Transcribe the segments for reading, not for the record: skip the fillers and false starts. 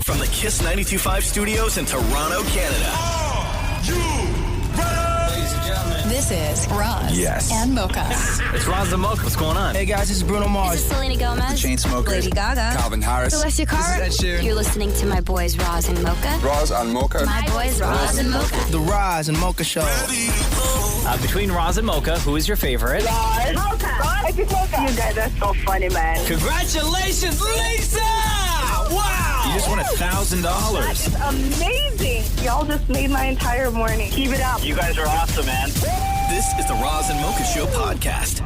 From the Kiss 92.5 studios in Toronto, Canada. Are you ready? Ladies and gentlemen. This is Roz and Mocha. It's Roz and Mocha. What's going on? Hey guys, this is Bruno Mars. This is Selena Gomez. The Chainsmokers. Lady Gaga. Calvin Harris. Celestia Cara. This is Ed Sheeran. You're listening to my boys Roz and Mocha. Roz and Mocha. My boys Roz and Mocha. The Roz and Mocha Show. Between Roz and Mocha, who is your favorite? Mocha. Mocha. You guys are so funny, man. Congratulations, Lisa! Wow! You just won $1,000. That is amazing. Y'all just made my entire morning. Keep it up. You guys are awesome, man. This is the Roz and Mocha Show podcast.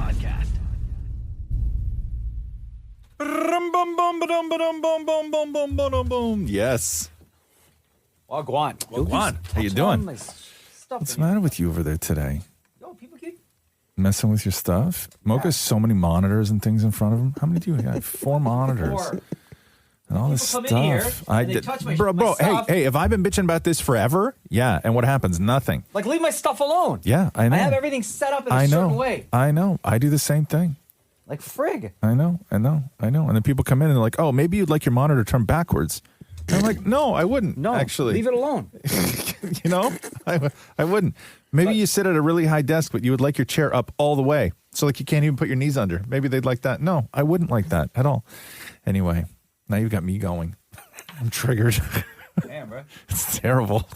Yes. Wagwan. Wagwan. How you doing? What's the matter with you over there today? Yo, people keep... Messing with your stuff? Mocha's so many monitors and things in front of him. How many do you have? 4 monitors. 4. And all this People come in here stuff. and they touch my bro, stuff. hey, have I been bitching about this forever? Yeah, and what happens? Nothing. Like, leave my stuff alone. Yeah, I know. I have everything set up in a certain way. I know. I do the same thing. Like, frig. I know. And then people come in and they're like, oh, maybe you'd like your monitor turned backwards. And I'm like, no, I wouldn't. No, actually. leave it alone. You know, I wouldn't. Maybe you sit at a really high desk, but you would like your chair up all the way. So like you can't even put your knees under. Maybe they'd like that. No, I wouldn't like that at all. Anyway, now you've got me going. I'm triggered. Damn, bro. It's terrible.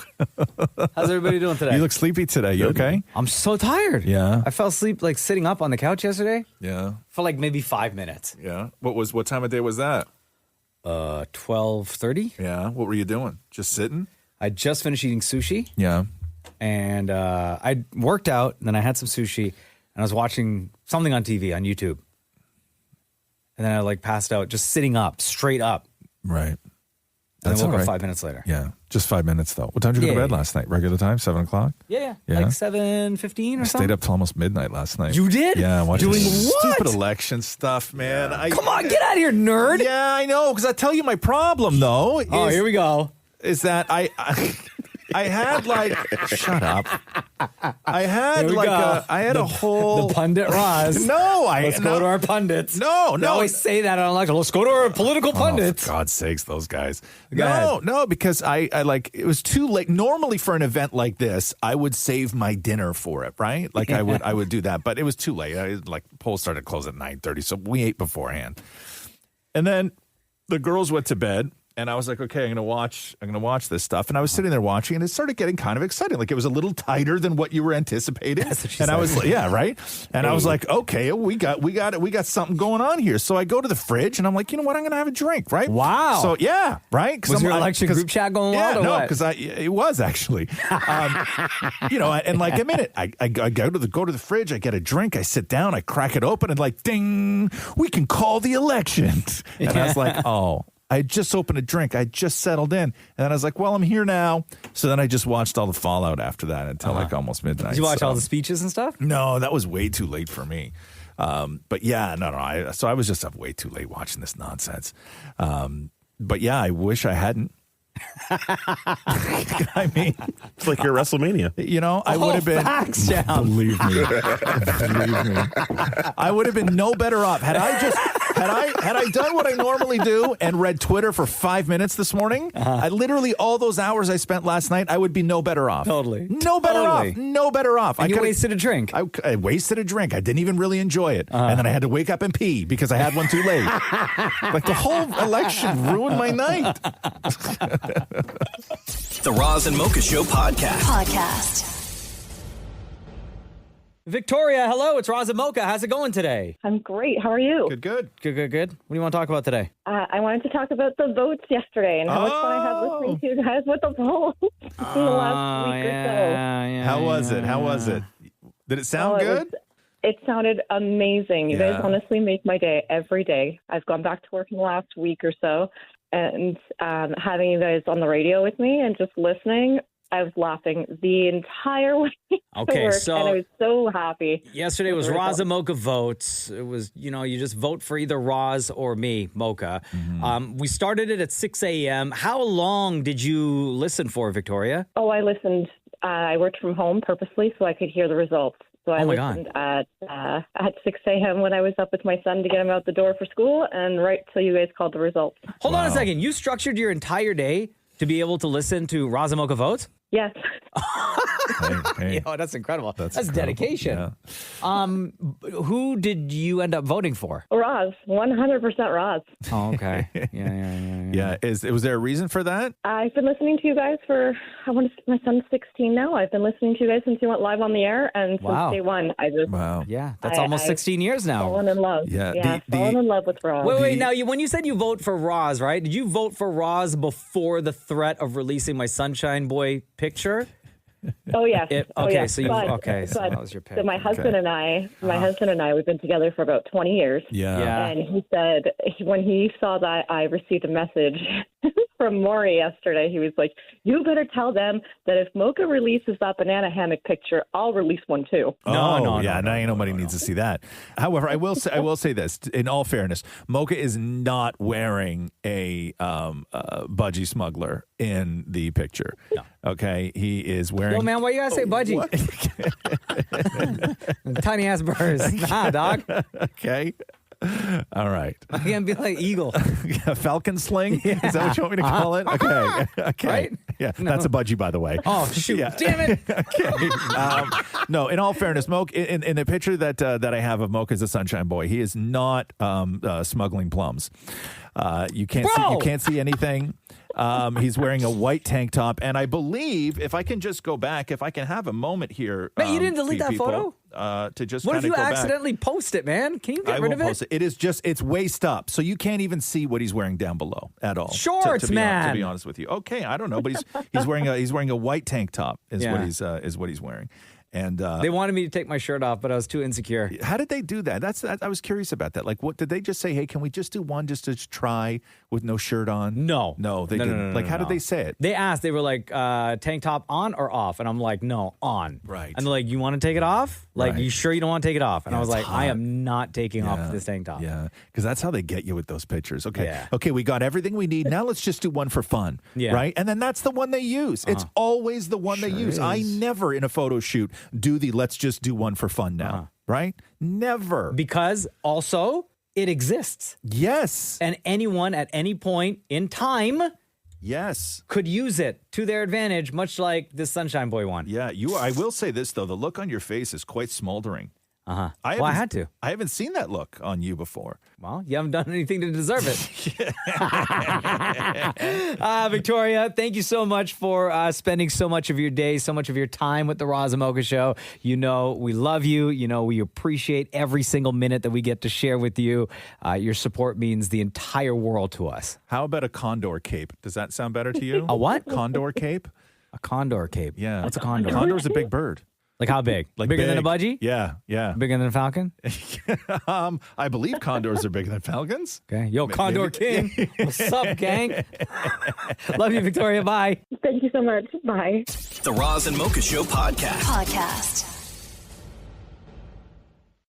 How's everybody doing today? You look sleepy today. You okay? I'm so tired. Yeah. I fell asleep like sitting up on the couch yesterday Yeah. for like maybe 5 minutes. Yeah. What time of day was that? 12:30. Yeah. What were you doing? Just sitting? I just finished eating sushi. Yeah. And I worked out, and then I had some sushi, and I was watching something on TV, on YouTube. And then I like passed out just sitting up, straight up. Right. And That's I woke all up right. 5 minutes later. Yeah. Just 5 minutes though. What time did you go to bed last night? Regular time? 7 o'clock? Yeah. Yeah. Like 7:15 or something. Stayed up till almost midnight last night. You did? Yeah. Watching Doing what? stupid election stuff, man. Come on, get out of here, nerd. Yeah, I know. Because I tell you my problem though. Oh, here we go. Is that I had like shut up. I had like I had a whole the pundit Roz. Let's go to our pundits. No. They always say that on election. Let's go to our political pundits. For God's sakes, those guys. Go ahead. No, because I like it was too late. Normally for an event like this, I would save my dinner for it, right? Like I would do that, but it was too late. Like polls started to close at 9:30, so we ate beforehand. And then the girls went to bed. And I was like, okay, I'm gonna watch this stuff. And I was sitting there watching, and it started getting kind of exciting. Like it was a little tighter than what you were anticipating. That's what she and said. I was like, yeah, right. And I was like, okay, we got something going on here. So I go to the fridge, and I'm like, you know what? I'm gonna have a drink, right? Wow. So yeah, right. Was your election group chat going wild? Yeah, or no, what? because it was actually, you know, and like a minute, I go to the fridge, I get a drink, I sit down, I crack it open, and like, ding, we can call the election. And I was like, oh. I just opened a drink. I just settled in. And then I was like, well, I'm here now. So then I just watched all the fallout after that until like almost midnight. Did you watch all the speeches and stuff? No, that was way too late for me. But yeah, no. So I was just up way too late watching this nonsense. But yeah, I wish I hadn't. I mean, It's like your WrestleMania. you know, I would have been. Facts, John. Believe me, I would have been no better off had I done what I normally do and read Twitter for 5 minutes this morning. I literally all those hours I spent last night, I would be no better off. Totally. No better off. No better off. And you could've- wasted a drink. I wasted a drink. I didn't even really enjoy it. And then I had to wake up and pee because I had one too late. Like the whole election ruined my night. The Roz and Mocha Show podcast. Victoria, hello. It's Roz and Mocha. How's it going today? I'm great. How are you? Good. Good. What do you want to talk about today? I wanted to talk about the votes yesterday and how much fun I had listening to you guys with the votes in the last week or Yeah, How was it? Did it sound so. good? It sounded amazing. You guys honestly make my day every day. I've gone back to work in the last week or so, and having you guys on the radio with me and just listening, I was laughing the entire way Okay, to work, so and I was so happy. Yesterday was Roz and Mocha votes. It was, you just vote for either Roz or me, Mocha. Mm-hmm. We started it at 6 a.m. How long did you listen for, Victoria? Oh, I listened. I worked from home purposely so I could hear the results. So I Oh my listened at 6 a.m. when I was up with my son to get him out the door for school, and right till you guys called the results. Hold on a second. You structured your entire day to be able to listen to Roz and Mocha votes? Yes. Hey. Oh, that's incredible. That's incredible. dedication. Yeah. Who did you end up voting for? Roz, 100% Roz. Oh, okay. Yeah. Yeah. Was there a reason for that? I've been listening to you guys for, my son's 16 now. I've been listening to you guys since you went live on the air, and Wow. since day one, I just Wow. Yeah, that's almost 16 years now. fallen in love. Yeah, fallen in love with Roz. Wait. Now, when you said you vote for Roz, right? Did you vote for Roz before the threat of releasing my Sunshine Boy picture? Oh yes. So that was your pick. So my husband and I, we've been together for about 20 years. Yeah. And he said when he saw that I received a message from Maury yesterday, he was like, "You better tell them that if Mocha releases that banana hammock picture, I'll release one too." No. Nobody needs to see that. However, I will say this. In all fairness, Mocha is not wearing a budgie smuggler in the picture. No. Okay, he is wearing. Yo, man, why you gotta say budgie? Tiny ass birds. Nah, dog. Okay. All right. I can't be like eagle. Falcon sling? Yeah. Is that what you want me to call it? Okay. Okay. Right? Yeah, that's a budgie, by the way. Oh, shoot. Yeah. Damn it. Okay. No, in all fairness, Mocha, in the picture that I have of Mocha as a Sunshine Boy, he is not smuggling plums. You can't see anything. He's wearing a white tank top, and I believe if I can just go back, if I can have a moment here. Man, you didn't delete that people, photo? To just What if kind you of go accidentally back. post it, man? Can you get rid of it? Post it. It is it's waist up, so you can't even see what he's wearing down below at all. Shorts, to be honest with you. Okay, I don't know, but he's wearing a white tank top is Yeah. what he's wearing. And They wanted me to take my shirt off, but I was too insecure. how did they do that? I was curious about that. Like, what did they just say? Hey, can we just do one just to try with no shirt on? No, they didn't. Like, how did they say it? They asked. They were like, "Tank top on or off?" And I'm like, "No, on." Right. And they're like, "You want to take it off? Like, Right. you sure you don't want to take it off?" And Yeah, I was it's like, hot. "I am not taking off this tank top." Yeah, because that's how they get you with those pictures. Okay, Yeah. okay, we got everything we need. Now let's just do one for fun, Yeah. right? And then that's the one they use. It's always the one they use. I never in a photo shoot do the let's just do one for fun now, right? Never. Because also it exists, Yes, and anyone at any point in time yes. could use it to their advantage, much like this Sunshine Boy one. Yeah, you are. I will say this though: the look on your face is quite smoldering. Well, I haven't- had to. I haven't seen that look on you before. Well, you haven't done anything to deserve it. Victoria, thank you so much for spending so much of your day, so much of your time with the Roz and Mocha Show. You know, we love you. You know, we appreciate every single minute that we get to share with you. Your support means the entire world to us. How about a condor cape? Does that sound better to you? A what? Condor cape? A condor cape. Yeah. What's a condor? Condor's a big bird. Like how big? Like bigger than a big. budgie? Yeah, yeah. Bigger than a falcon? I believe condors are bigger than falcons. Okay. Yo, Condor King. What's up, gang? Love you, Victoria. Bye. Thank you so much. Bye. The Roz and Mocha Show podcast.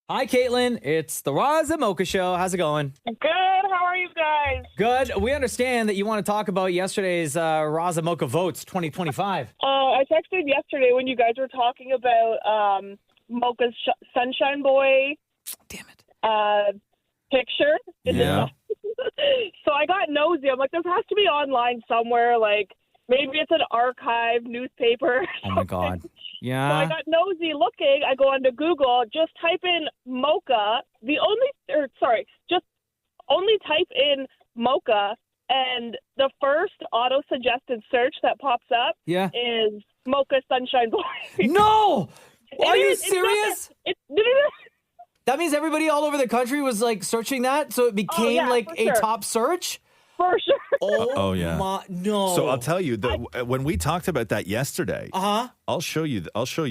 Hi, Caitlin. It's the Roz and Mocha Show. How's it going? Good. How are you guys? Good. We understand that you want to talk about yesterday's Roz and Mocha votes 2025. I texted yesterday when you guys were talking about Mocha's Sunshine Boy. Damn it. Picture. Yeah. So I got nosy. I'm like, this has to be online somewhere. Like, maybe it's an archive newspaper. or Oh, my something. God. So I Yeah. got nosy looking. I go onto Google, just type in Mocha. Just only type in Mocha, and the first auto-suggested search that pops up Yeah. is Mocha Sunshine Boy. No! Are you It's not serious? that- That means everybody all over the country was like searching that, so it became yeah, like for a sure. top search? For sure. Oh, yeah. No. So I'll tell you that when we talked about that yesterday, Uh-huh. I'll show you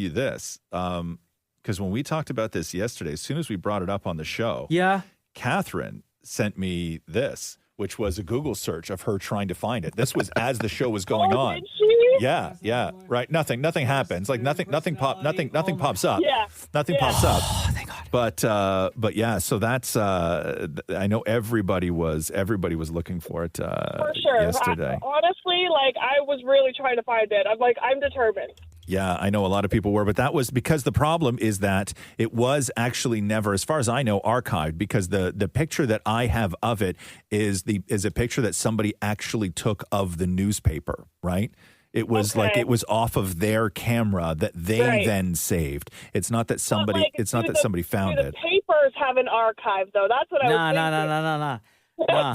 this. Because when we talked about this yesterday, as soon as we brought it up on the show, Yeah. Catherine sent me this, which was a Google search of her trying to find it. This was as the show was going on. Did she? Yeah, right. Nothing happens. Like nothing pops up. Yeah. Nothing pops up. Oh, thank God. But yeah, so that's I know everybody was looking for it For sure. yesterday. Honestly, like, I was really trying to find it. I'm determined. Yeah, I know a lot of people were, but that was because the problem is that it was actually never, as far as I know, archived, because the picture that I have of it is a picture that somebody actually took of the newspaper, right? It was like it was off of their camera that they then saved. It's not that somebody somebody found it. The papers have an archive, though. That's what I was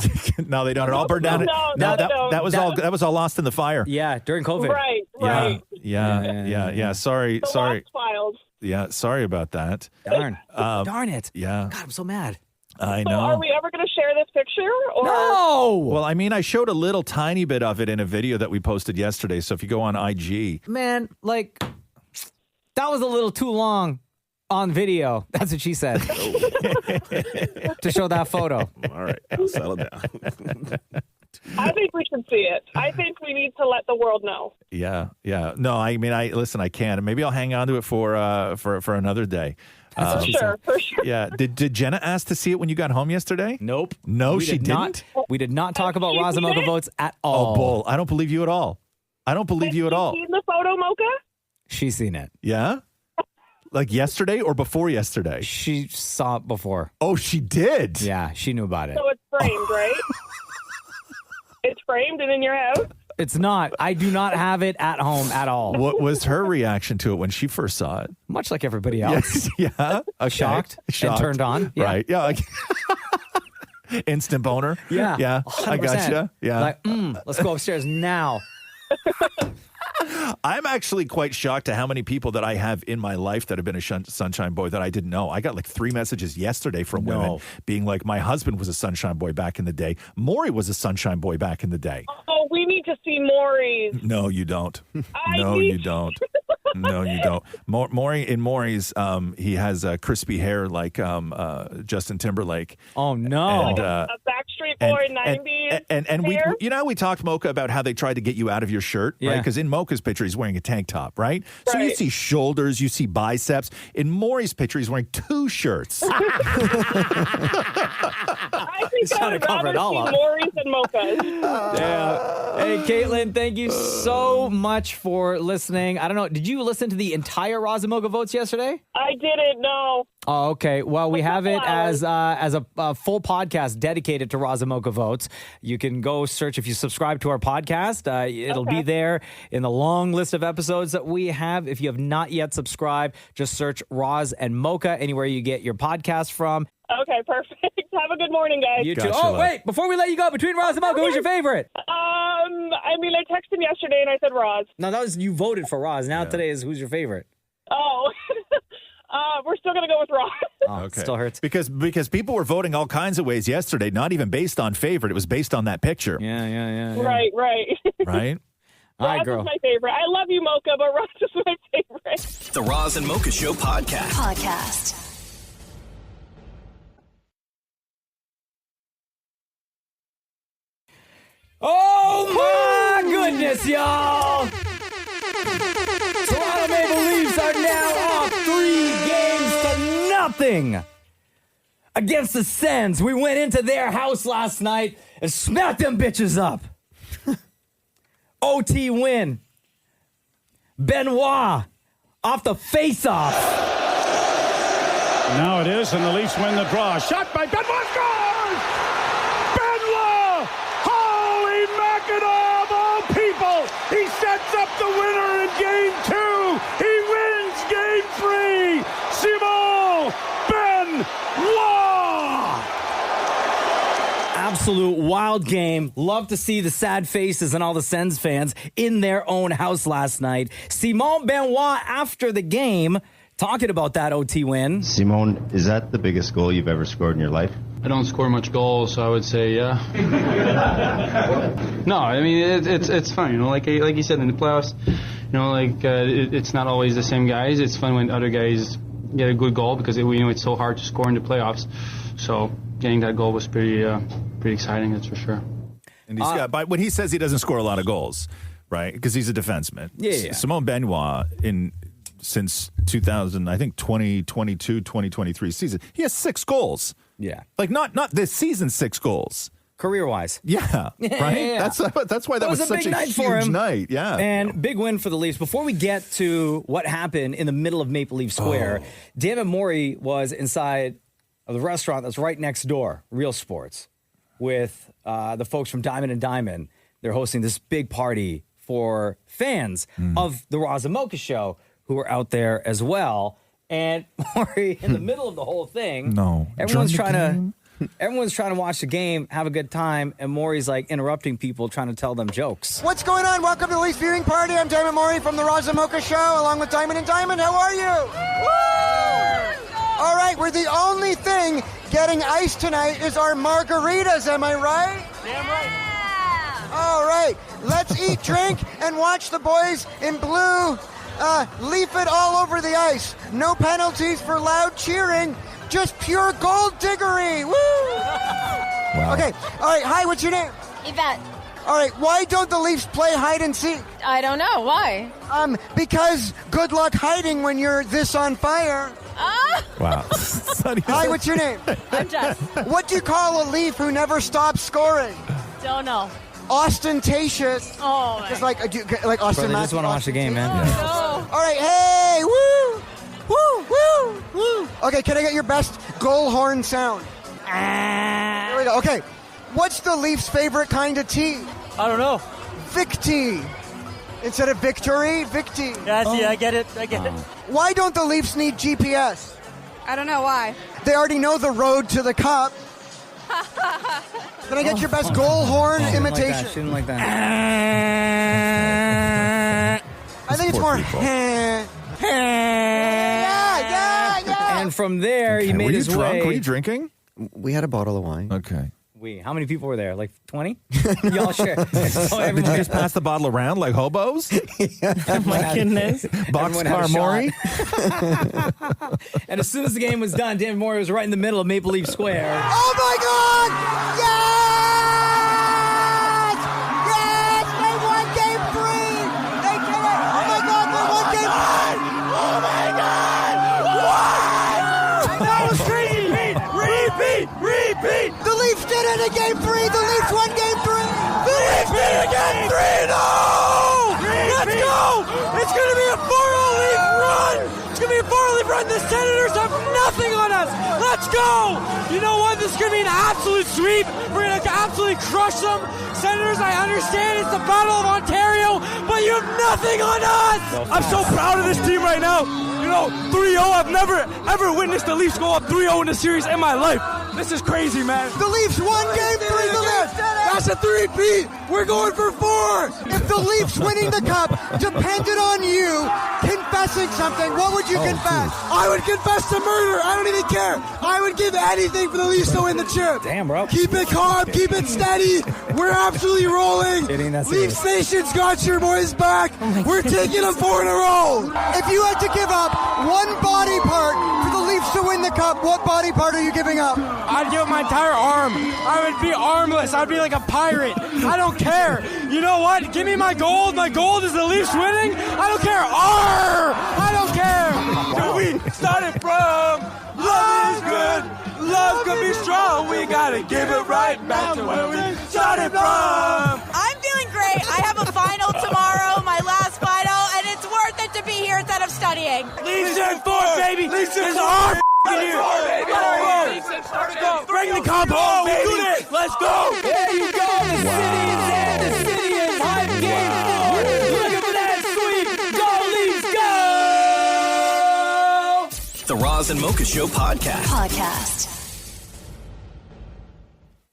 thinking. No. No, they don't. It all burned down. That was all lost in the fire. Yeah, during COVID. Right. Yeah. Sorry. Files. Yeah, sorry about that. Darn it. Yeah. God, I'm so mad. I So know. are we ever going to share this picture? Or? No. Well, I mean, I showed a little tiny bit of it in a video that we posted yesterday. So if you go on IG. Man, like, that was a little too long on video. That's what she said. To show that photo. All right, I'll settle down. I think we should see it. I think we need to let the world know. Yeah. No, I mean, listen, I can. Maybe I'll hang on to it for another day. For sure. Yeah. Did Jenna ask to see it when you got home yesterday? Nope. No, she didn't. We did not talk about Roz and Mocha votes at Oh, all. bull. I don't believe you at all. Have you seen the photo, Mocha? She's seen it. Yeah? Like yesterday or before yesterday? She saw it before. Oh, she did? Yeah, she knew about it. So it's framed, right? It's framed and in your house? It's not. I do not have it at home at all. What was her reaction to it when she first saw it? Much like everybody else. Yeah. Okay. Shocked and turned on. Yeah. Right. Yeah. Like instant boner. Yeah. Yeah. 100%. I gotcha. Yeah. Like, let's go upstairs now. I'm actually quite shocked at how many people that I have in my life that have been a sunshine boy that I didn't know. I got like 3 messages yesterday from women being like, my husband was a sunshine boy back in the day. Maury was a sunshine boy back in the day. Oh, we need to see Maury's. No, you don't. You don't. No, you don't. Maury's, he has crispy hair like Justin Timberlake. Oh, no. And, a Backstreet Boy 90s and we, hair? we talked, Mocha, about how they tried to get you out of your shirt, right? Because in Mocha's picture, he's wearing a tank top, right? So you see shoulders, you see biceps. In Maury's picture, he's wearing 2 shirts. I think I would rather see Maury's than Mocha's. Yeah. Hey, Caitlin, thank you so much for listening. I don't know, did you listen to the entire Roz and Mocha votes yesterday? I didn't know. Oh, okay. Well, we have it as a full podcast dedicated to Roz and Mocha votes. You can go search if you subscribe to our podcast. It'll be there in the long list of episodes that we have. If you have not yet subscribed, just search Roz and Mocha anywhere you get your podcast from. Okay, perfect. Have a good morning, guys. You too. Oh, wait. Before we let you go, between Roz and Mocha, who's your favorite? I texted him yesterday and I said Roz. No, that was you voted for Roz. Now today is who's your favorite? Oh. We're still going to go with Roz. Oh, okay. Still hurts. Because people were voting all kinds of ways yesterday, not even based on favorite. It was based on that picture. Yeah. Right. Right? All right, Roz girl. is my favorite. I love you, Mocha, but Roz is my favorite. The Roz and Mocha Show podcast. Oh my goodness, y'all! Toronto Maple Leafs are now off 3 games to 0 against the Sens. We went into their house last night and smacked them bitches up. OT win. Benoit off the face-off. Now it is, and the Leafs win the draw. Shot by Benoit, scores! Benoit! Holy Mackinac of all people! He sets up the winner in Game 2! He wins Game 3! Simon Benoit! Absolute wild game. Love to see the sad faces and all the Sens fans in their own house last night. Simon Benoit after the game talking about that OT win. Simon, is that the biggest goal you've ever scored in your life? I don't score much goals, so I would say yeah. No, I mean it's fun, you know. Like you said in the playoffs, you know, it's not always the same guys. It's fun when other guys get a good goal because we know it's so hard to score in the playoffs. So getting that goal was pretty exciting, that's for sure. And he's got, but when he says he doesn't score a lot of goals, right? Because he's a defenseman. Yeah. Simon Benoit since 2022, 2023 season, he has 6 goals. Yeah. Like not this season 6 goals. career-wise. Yeah, right? Yeah. That's why that was a such big a night for huge him. night. Yeah. And big win for the Leafs. Before we get to what happened in the middle of Maple Leaf Square, David Morey was inside of the restaurant that's right next door, Real Sports, with the folks from Diamond and Diamond. They're hosting this big party for fans of the Roz and Mocha show who are out there as well. And Morey, in the middle of the whole thing, everyone's trying to watch the game, have a good time, and Morey's like interrupting people, trying to tell them jokes. What's going on? Welcome to the Leafs viewing party. I'm David Morey from the Roz and Mocha show, along with Diamond and Diamond. How are you? Woo! All right, we're the only thing getting iced tonight is our margaritas. Am I right? Damn right. All right, let's eat, drink, and watch the boys in blue leaf it all over the ice. No penalties for loud cheering, just pure gold diggery. Woo! Wow. Okay, all right, hi, what's your name? Yvette. All right, why don't the Leafs play hide and seek? I don't know. Why? Because good luck hiding when you're this on fire. Wow. Hi, what's your name? I'm Jess. What do you call a Leaf who never stops scoring? Don't know. Ostentatious. Oh, just like Austin. Bro, they just want to watch the game, man. All right, hey, woo, woo, woo, woo. Okay, can I get your best goal horn sound? There we go. Okay, what's the Leafs' favorite kind of tea? I don't know. Vic tea. Instead of victory, Vic tea. Yeah, see, I get it. Why don't the Leafs need GPS? I don't know why. They already know the road to the cup. Can I get your best goal horn imitation? She didn't like that. I think it's more. Yeah. And from there, he made his way. Were you drinking? We had a bottle of wine. Okay. How many people were there? Like 20? Y'all share. Did you just pass the bottle around like hobos? Oh my goodness. Boxcar Morey? And as soon as the game was done, David Morey was right in the middle of Maple Leaf Square. Oh my God! Yes! Yes! They won game 3! They did it! Oh my God! They won game 3! Oh my God! What? That was crazy! Repeat! The Leafs did it in game 3! The Leafs won game 3! The Leafs did it again! 3-0! Let's go! It's going to be a 4-0 Leaf run! It's going to be a 4-0 Leaf run! The Senators have nothing on us! Let's go! You know what? This is going to be an absolute sweep. We're going to absolutely crush them. Senators, I understand it's the Battle of Ontario, but you have nothing on us! I'm so proud of this team right now. You know, 3-0, I've never, ever witnessed the Leafs go up 3-0 in a series in my life. This is crazy, man. The Leafs won game 3. The Leafs. That's a 3-peat. We're going for 4. If the Leafs winning the cup depended on you confessing something, what would you confess? I would confess to murder. I don't even care. I would give anything for the Leafs to win the chip. Damn, bro. Keep it calm. Keep it steady. We're absolutely rolling. Leafs Nation's got your boys back. We're taking them 4 in a row. If you had to give up one body part for the Leafs to win the cup, what body part are you giving up? I'd give my entire arm. I would be armless. I'd be like a pirate. I don't care. You know what? Give me my gold. My gold is the Leafs winning. I don't care. Arr! I don't care. So we started from love is good. Love could be strong. We gotta give it right back to where we started from. I'm feeling great. I have a final tomorrow, my last final, and it's worth it to be here instead of studying. Leafs in 4, baby. Leafs in 4. Bring the comp home, baby. Let's go. There you go. The city is there. The city is hype. Game 4. Looking for that sweep. Go Leafs, go! The Roz and Mocha Show podcast.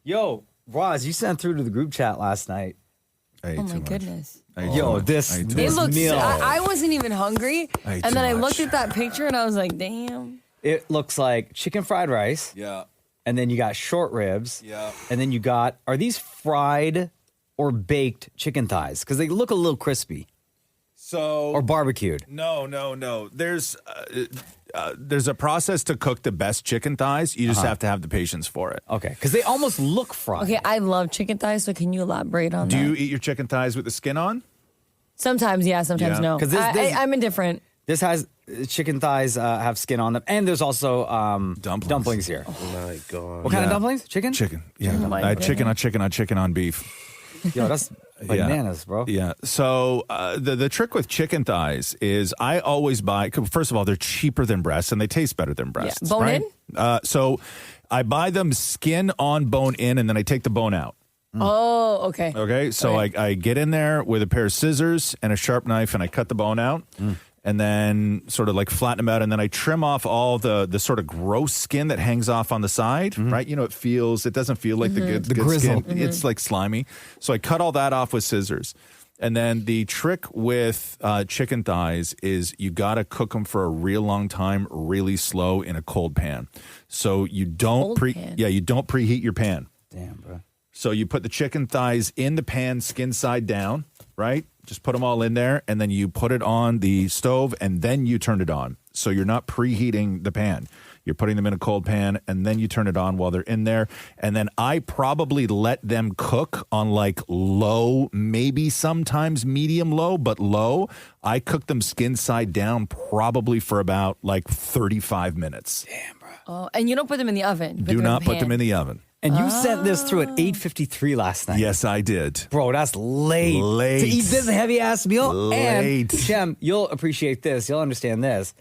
Yo, Roz, you sent through to the group chat last night. Oh my goodness. Yo, this It looks. meal. I wasn't even hungry, and too then I much. looked at that picture and I was like, "Damn." It looks like chicken fried rice. Yeah. And then you got short ribs. Yeah. And then you got, are these fried or baked chicken thighs? Because they look a little crispy. So Or barbecued. No. There's a process to cook the best chicken thighs. You just have to have the patience for it. Okay, because they almost look fried. Okay, I love chicken thighs, so can you elaborate on Do that? you eat your chicken thighs with the skin on? Sometimes, yeah. Sometimes Yeah. no. 'Cause this- I'm indifferent. This has chicken thighs have skin on them, and there's also dumplings here. Oh my God. What kind of dumplings? Chicken? Chicken. Yeah. Chicken on beef. Yo, that's bananas, bro. Yeah. So the trick with chicken thighs is I always buy. First of all, they're cheaper than breasts and they taste better than breasts. Yeah. Bone right? in? So I buy them skin on, bone in, and then I take the bone out. Oh, okay. Okay. So I get in there with a pair of scissors and a sharp knife, and I cut the bone out. And then sort of like flatten them out, and then I trim off all the sort of gross skin that hangs off on the side, right? You know, it doesn't feel like the good grizzle. skin. It's like slimy. So I cut all that off with scissors. And then the trick with chicken thighs is you got to cook them for a real long time, really slow in a cold pan. So you don't you don't preheat your pan. Damn, bro. So you put the chicken thighs in the pan, skin side down, right? Just put them all in there, and then you put it on the stove, and then you turn it on. So you're not preheating the pan. You're putting them in a cold pan, and then you turn it on while they're in there. And then I probably let them cook on like low, maybe sometimes medium low, but low. I cook them skin side down probably for about like 35 minutes. Damn, bro. Oh, and you don't put them in the oven. Do not put them in the oven. And you sent this through at 8:53 last night. Yes, I did. Bro, that's late. To eat this heavy-ass meal. Late. And, Shem, you'll appreciate this. You'll understand this.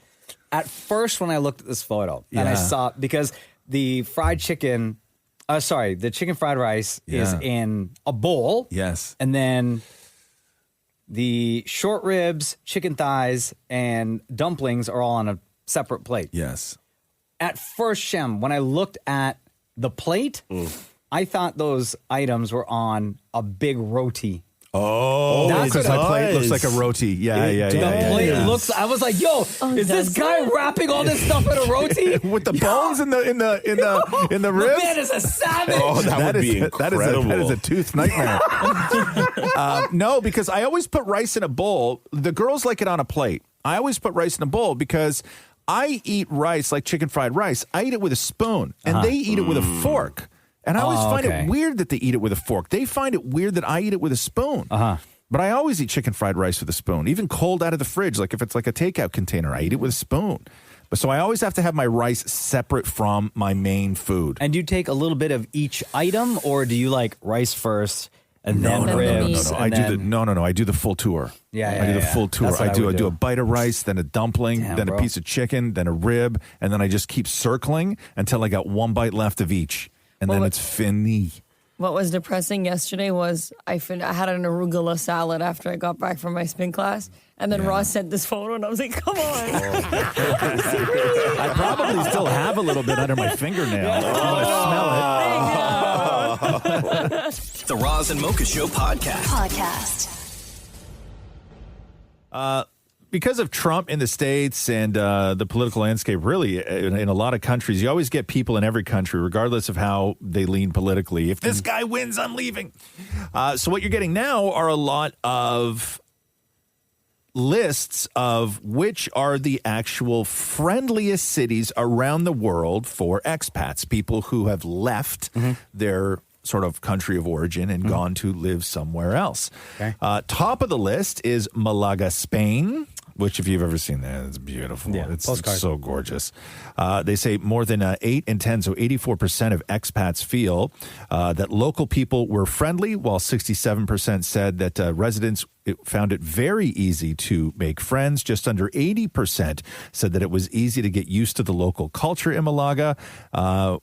At first, when I looked at this photo, and I saw, because the fried chicken, the chicken fried rice is in a bowl. Yes. And then the short ribs, chicken thighs, and dumplings are all on a separate plate. Yes. At first, Shem, when I looked at the plate, I thought those items were on a big roti. Oh, because my plate looks like a roti. Yeah. The plate looks. I was like, "Yo, is this guy wrapping all this stuff in a roti with the bones in the ribs?" The man is a savage. Oh, that would be incredible. That is a tooth nightmare. No, because I always put rice in a bowl. The girls like it on a plate. I always put rice in a bowl because I eat rice like chicken fried rice. I eat it with a spoon, and they eat it with a fork. And I always find it weird that they eat it with a fork. They find it weird that I eat it with a spoon. But I always eat chicken fried rice with a spoon, even cold out of the fridge. Like if it's like a takeout container, I eat it with a spoon. But so I always have to have my rice separate from my main food. And do you take a little bit of each item, or do you like rice first and then ribs? No. I do the full tour. I do the full tour. I do a bite of rice, then a dumpling, then a piece of chicken, then a rib, and then I just keep circling until I got one bite left of each. And then it's fini. What was depressing yesterday was I had an arugula salad after I got back from my spin class. And then Ross sent this photo, and I was like, come on. I probably still have a little bit under my fingernail. I smell it. The Roz and Mocha Show podcast. Because of Trump in the States and the political landscape, really, in a lot of countries, you always get people in every country, regardless of how they lean politically. If this guy wins, I'm leaving. So what you're getting now are a lot of lists of which are the actual friendliest cities around the world for expats, people who have left their sort of country of origin and gone to live somewhere else. Okay. Top of the list is Malaga, Spain, which if you've ever seen that, it's beautiful. Yeah, it's so gorgeous. They say more than 8 in 10, so 84% of expats feel that local people were friendly, while 67% said that residents found it very easy to make friends. Just under 80% said that it was easy to get used to the local culture in Malaga,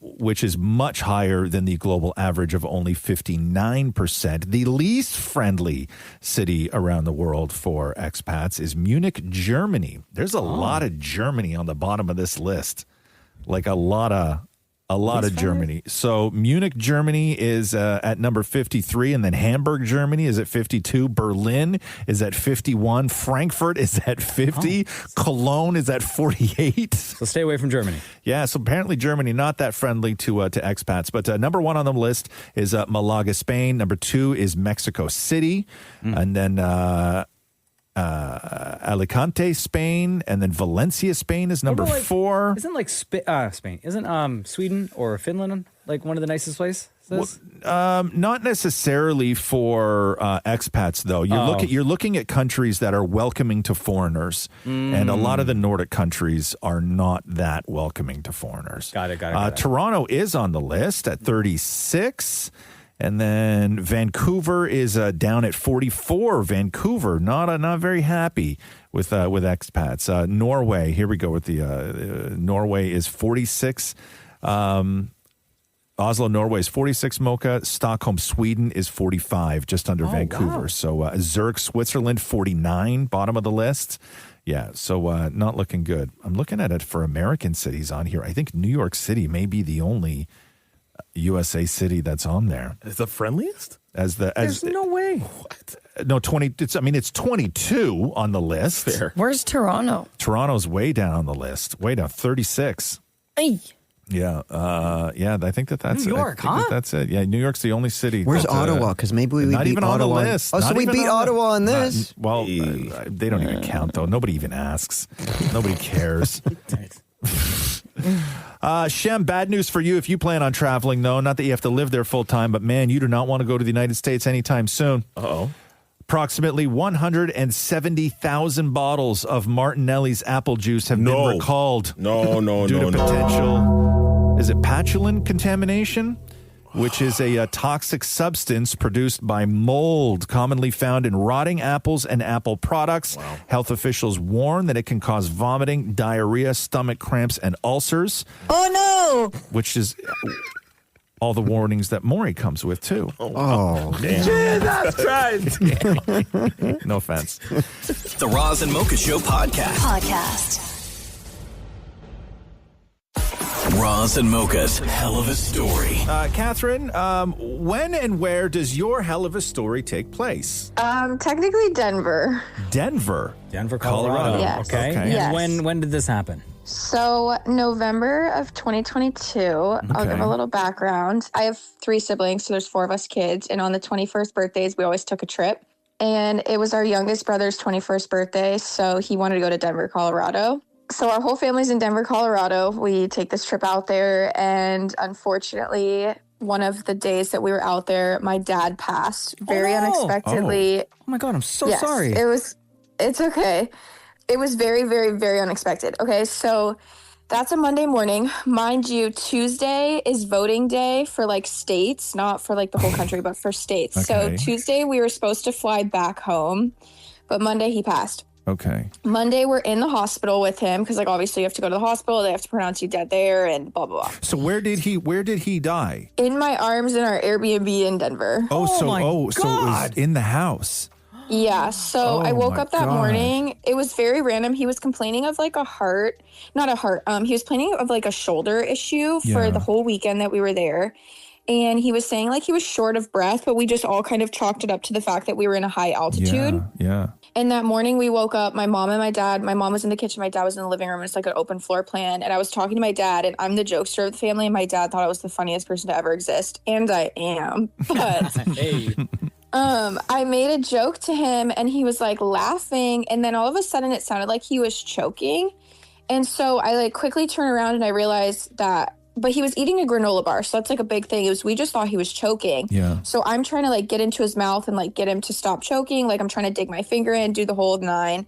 which is much higher than the global average of only 59%. The least friendly city around the world for expats is Munich, Germany. There's a lot of Germany on the bottom of this list, like a lot of Germany. So Munich, Germany is at number 53, and then Hamburg, Germany is at 52. Berlin is at 51. Frankfurt is at 50. Cologne is at 48. So stay away from Germany. Yeah, so apparently Germany not that friendly to expats. But number 1 on the list is Malaga, Spain. Number 2 is Mexico City. And then Alicante, Spain, and then Valencia, Spain is number 4. Isn't like Spain? Isn't Sweden or Finland like one of the nicest places? Not necessarily for expats, though. You're looking at countries that are welcoming to foreigners, and a lot of the Nordic countries are not that welcoming to foreigners. Got it. Toronto is on the list at 36, and then Vancouver is down at 44. Vancouver not very happy with expats. Norway, here we go with the Norway is 46. Oslo, Norway is 46, Mocha. Stockholm, Sweden is 45, just under Vancouver. Wow. So Zurich, Switzerland, 49, bottom of the list. Yeah, so not looking good. I'm looking at it for American cities on here. I think New York City may be the only USA city that's on there. Is the friendliest? There's no way. What? No, 20. It's 22 on the list. Fair. Where's Toronto? Toronto's way down on the list. Way down, 36. Hey. Yeah, I think that's New York, huh? That's it. Yeah, New York's the only city. Where's Ottawa? Because maybe we not beat even Ottawa. on the list. Oh, so we beat Ottawa on this. They don't even count, though. Nobody even asks. Nobody cares. Shem, bad news for you if you plan on traveling, though. Not that you have to live there full time, but man, you do not want to go to the United States anytime soon. Uh-oh. Approximately 170,000 bottles of Martinelli's apple juice have been recalled. Due to potential, is it patulin contamination? Which is a toxic substance produced by mold, commonly found in rotting apples and apple products. Wow. Health officials warn that it can cause vomiting, diarrhea, stomach cramps, and ulcers. Oh, no! Which is all the warnings that Maury comes with, too. Oh, Jesus Christ. No offense. The Roz and Mocha Show podcast. Roz and Mocha's Hell of a Story. Catherine, when and where does your Hell of a Story take place? Technically Denver. Denver, Colorado. Yes. Okay. Yes. And when did this happen? So November of 2022, I'll give a little background. I have 3 siblings, so there's 4 of us kids. And on the 21st birthdays, we always took a trip. And it was our youngest brother's 21st birthday, so he wanted to go to Denver, Colorado. So our whole family's in Denver, Colorado. We take this trip out there, and unfortunately, one of the days that we were out there, my dad passed very unexpectedly. Oh my God, I'm so sorry. It's okay. It was very, very, very unexpected. Okay, so that's a Monday morning. Mind you, Tuesday is voting day for like states, not for like the whole country, but for states. Okay. So Tuesday we were supposed to fly back home, but Monday he passed. Okay. Monday we're in the hospital with him because like obviously you have to go to the hospital. They have to pronounce you dead there and blah, blah, blah. So where did he die? In my arms in our Airbnb in Denver. So it was in the house. Yeah, so I woke up that morning. It was very random. He was complaining of like he was complaining of like a shoulder issue for the whole weekend that we were there. And he was saying like he was short of breath, but we just all kind of chalked it up to the fact that we were in a high altitude. Yeah. And that morning we woke up, my mom and my dad, my mom was in the kitchen, my dad was in the living room. It's like an open floor plan. And I was talking to my dad, and I'm the jokester of the family. And my dad thought I was the funniest person to ever exist. And I am. But I made a joke to him, and he was like laughing. And then all of a sudden it sounded like he was choking. And so I like quickly turned around and I realized that, but he was eating a granola bar. So that's like a big thing. We just thought he was choking. Yeah. So I'm trying to like get into his mouth and like get him to stop choking. Like I'm trying to dig my finger in, do the whole 9.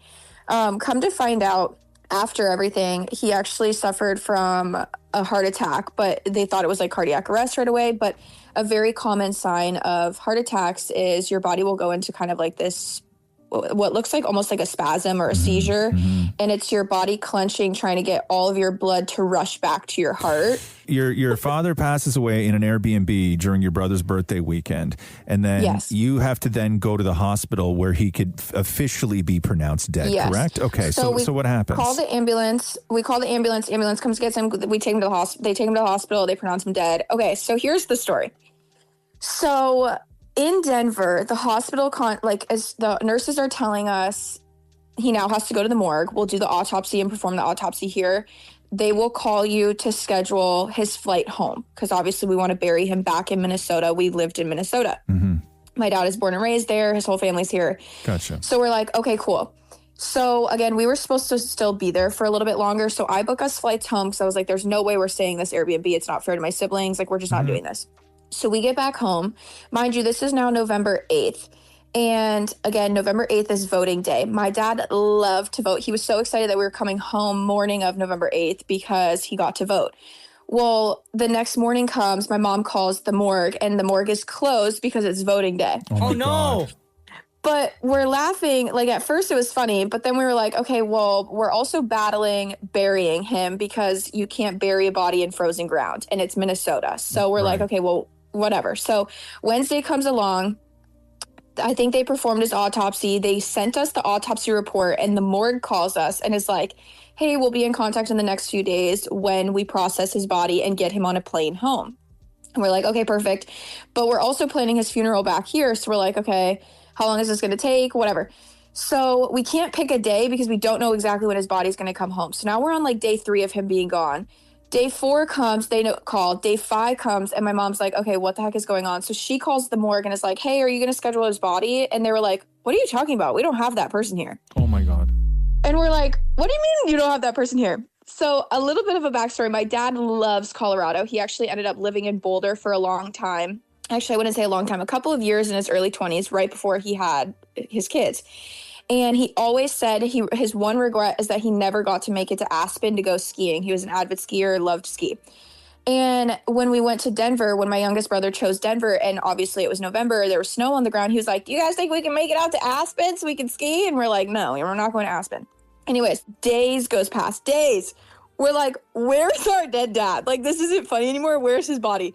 Come to find out after everything, he actually suffered from a heart attack, but they thought it was like cardiac arrest right away. But a very common sign of heart attacks is your body will go into kind of like this, what looks like almost like a spasm or a seizure. And it's your body clenching, trying to get all of your blood to rush back to your heart. Your father passes away in an Airbnb during your brother's birthday weekend. And then you have to then go to the hospital where he could officially be pronounced dead, correct? Okay, so what happens? Call the ambulance. We call the ambulance. Ambulance comes, gets him. We take him to the hospital. They take him to the hospital. They pronounce him dead. Okay, so here's the story. So in Denver, the hospital, as the nurses are telling us, he now has to go to the morgue. We'll do the autopsy and perform the autopsy here. They will call you to schedule his flight home because obviously we want to bury him back in Minnesota. We lived in Minnesota. My dad is born and raised there. His whole family's here. Gotcha. So we're like, okay, cool. So again, we were supposed to still be there for a little bit longer. So I book us flights home because I was like, there's no way we're staying in this Airbnb. It's not fair to my siblings. Like, we're just not doing this. So we get back home. Mind you, this is now November 8th. And again, November 8th is voting day. My dad loved to vote. He was so excited that we were coming home morning of November 8th because he got to vote. Well, the next morning comes, my mom calls the morgue, and the morgue is closed because it's voting day. Oh no. But we're laughing. Like, at first it was funny, but then we were like, okay, well, we're also battling burying him because you can't bury a body in frozen ground, and it's Minnesota. So we're like, okay, well, whatever. So Wednesday comes along. I think they performed his autopsy. They sent us the autopsy report, and the morgue calls us and is like, hey, we'll be in contact in the next few days when we process his body and get him on a plane home. And we're like, okay, perfect. But we're also planning his funeral back here. So we're like, okay, how long is this going to take? Whatever. So we can't pick a day because we don't know exactly when his body's going to come home. So now we're on like day 3 of him being gone. Day 4 comes, they call. Day 5 comes, and my mom's like, okay, what the heck is going on? So she calls the morgue and is like, hey, are you going to schedule his body? And they were like, what are you talking about? We don't have that person here. Oh, my God. And we're like, what do you mean you don't have that person here? So a little bit of a backstory. My dad loves Colorado. He actually ended up living in Boulder for a long time. Actually, I wouldn't say a long time, a couple of years in his early 20s, right before he had his kids. And he always said his one regret is that he never got to make it to Aspen to go skiing. He was an avid skier, loved to ski. And when we went to Denver, when my youngest brother chose Denver, and obviously it was November, there was snow on the ground, he was like, do you guys think we can make it out to Aspen so we can ski? And we're like, no, we're not going to Aspen. Anyways, days goes past, days. We're like, where's our dead dad? Like, this isn't funny anymore. Where's his body?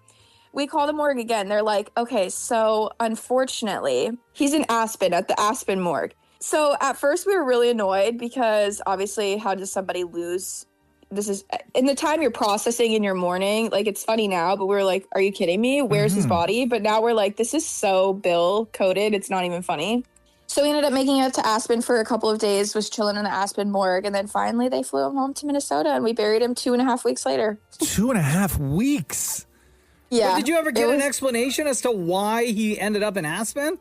We call the morgue again. They're like, okay, so unfortunately, he's in Aspen at the Aspen morgue. So at first we were really annoyed because obviously how does somebody lose? This is in the time you're processing in your morning. Like, it's funny now, but we were like, are you kidding me? Where's his body? But now we're like, this is so Bill coded. It's not even funny. So we ended up making it to Aspen for a couple of days, was chilling in the Aspen morgue. And then finally they flew him home to Minnesota and we buried him 2.5 weeks later. 2.5 weeks? Yeah. But did you ever get an explanation as to why he ended up in Aspen?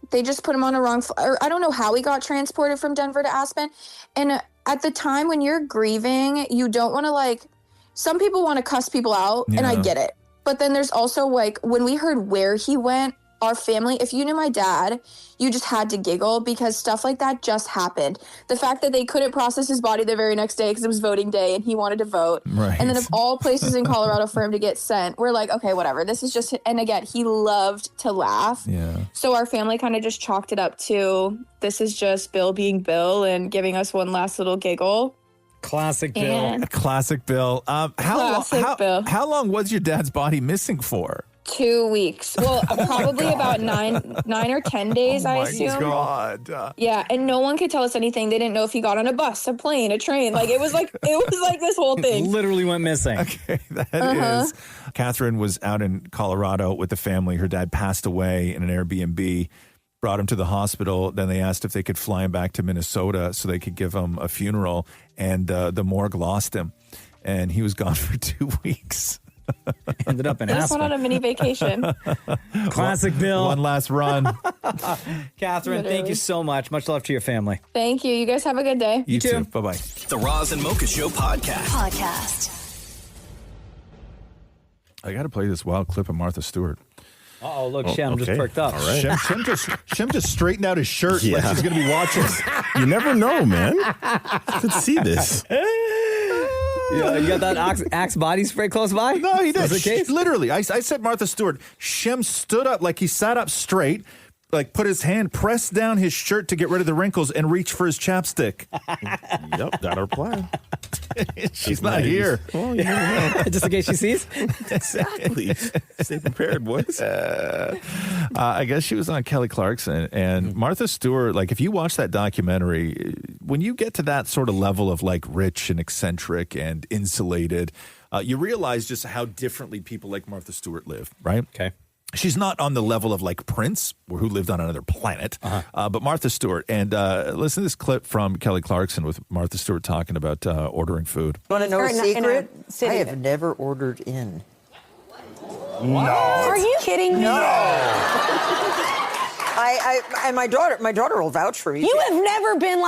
They just put him on a wrong or I don't know how he got transported from Denver to Aspen. And at the time when you're grieving, you don't want to some people want to cuss people out, and I get it. But then there's also when we heard where he went, our family, if you knew my dad, you just had to giggle because stuff like that just happened. The fact that they couldn't process his body the very next day because it was voting day and he wanted to vote. Right. And then of all places in Colorado for him to get sent, we're like, okay, whatever. This is just, and again, he loved to laugh. Yeah. So our family kind of just chalked it up to, this is just Bill being Bill and giving us one last little giggle. Classic Bill. Classic Bill. How long was your dad's body missing for? 2 weeks. Well, probably about 9 or 10 days, I assume. Oh, my God. Yeah, and no one could tell us anything. They didn't know if he got on a bus, a plane, a train. It was like this whole thing. Literally went missing. Okay, that is. Catherine was out in Colorado with the family. Her dad passed away in an Airbnb, brought him to the hospital. Then they asked if they could fly him back to Minnesota so they could give him a funeral. And the morgue lost him. And he was gone for 2 weeks. Ended up in Aspen. Aspen. Just went on a mini vacation. Classic Bill. One last run. Catherine, thank you so much. Much love to your family. Thank you. You guys have a good day. You too. Bye-bye. The Roz and Mocha Show podcast. I got to play this wild clip of Martha Stewart. Uh-oh, look, Shem just perked up. All right. Shem just straightened out his shirt like she's going to be watching. You never know, man. Could see this. Yeah, you got that Axe body spray close by? No, he did. Was the case? Literally, I said Martha Stewart. Shem stood up like he sat up straight, put his hand, pressed down his shirt to get rid of the wrinkles, and reached for his chapstick. Yep, got our plan. She's not here. Well, you never know. Just in case she sees? Exactly. Stay prepared, boys. I guess she was on Kelly Clarkson. And Martha Stewart, if you watch that documentary, when you get to that sort of level of rich and eccentric and insulated, you realize just how differently people like Martha Stewart live, right? Okay. She's not on the level of Prince, who lived on another planet, but Martha Stewart. And listen to this clip from Kelly Clarkson with Martha Stewart talking about ordering food. Want to know a secret? I have never ordered in. No. Are you kidding me? No. And my daughter will vouch for you. You have never been